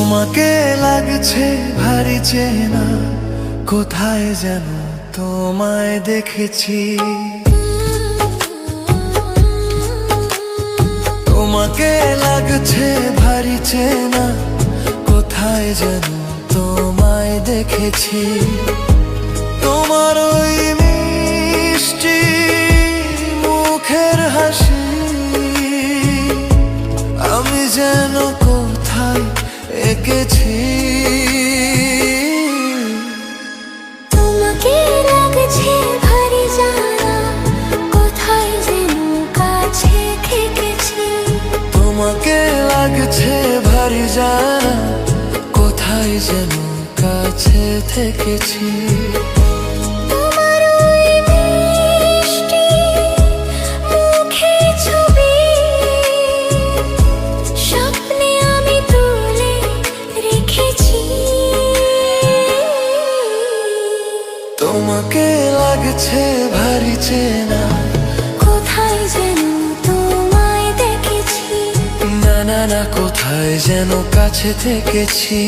তোমাকে লাগছে ভারী চেনা, কোথায় যেন তোমায় দেখেছি। তোমাকে লাগছে ভারী চেনা, কোথায় যেন তোমায় দেখেছি। তোমার ওই মিষ্টি মুখের হাসি আমি যেন কোথায় এঁকেছি। তোমাকে লাগছে ভারী জানা, কোথায় যেন কাছে থেকেছি। তোমাকে লাগছে ভারী জানা, কোথায় যেন কাছে থেকেছি। তোমার ওই মিষ্টি মুখের ছবি স্বপ্নে আমি তুলে রেখেছি। তোমাকে লাগছে ভারী চেনা, কোথায় যেন তোমায় দেখেছি। না না না, কোথায় যেন কাছে থেকেছি।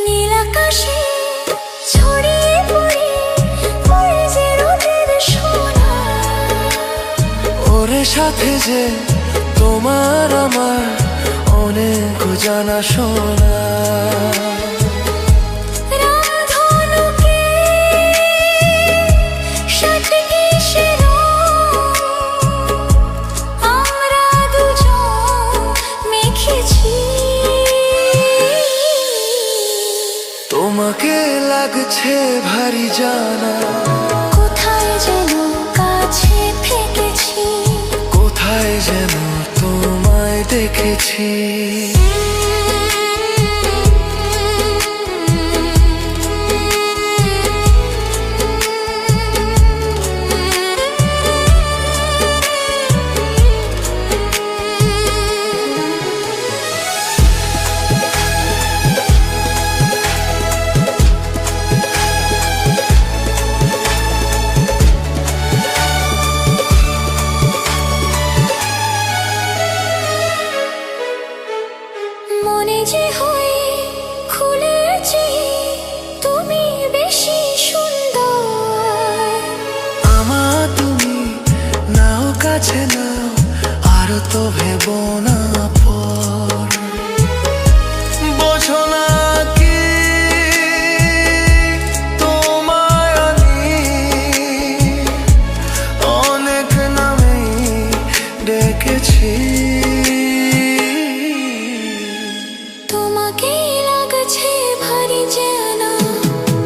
নীল আকাশে ছড়িয়ে পড়ে পড়ে যে রোদের সোনা, ওরে সাথে যে তোমার আমার অনেক জানা শোনা। রামধনুকে সাথে এসে আমরা দুজন মেখেছি। তোমাকে লাগছে ভারী জানা, কোথায় যেন কাছে থেকেছি। কোথায় যেন তোমায় দেখেছি। মনে যে হয়ে খুলেছি তুমি বেশি সুন্দর। আমার তুমি নাও কাছে নাও, আর তো ভেব না পর। বোঝো না কি তোমায় আমি অনেক নামেই ডেকেছি। তোমাকে লাগছে ভারী জানা,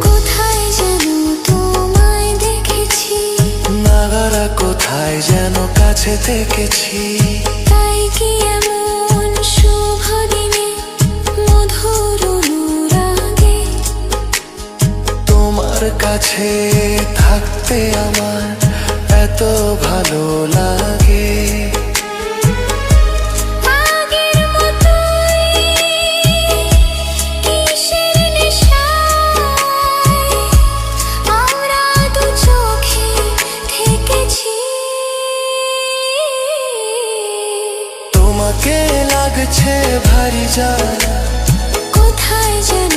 কোথায় যেন তোমায় দেখেছি। নাগারা কোথায় যেন কাছে থেকেছি। তাই কি এমন শুভ দিনে মধুর অনুরাগে তোমার কাছে থাকতে আমার এত ভালো লাগে। আগের মতোই কিসের নেশায় আমরা দু চোখে থেকেছি। তোমাকে লাগছে ভারী জানা, কোথায় যেন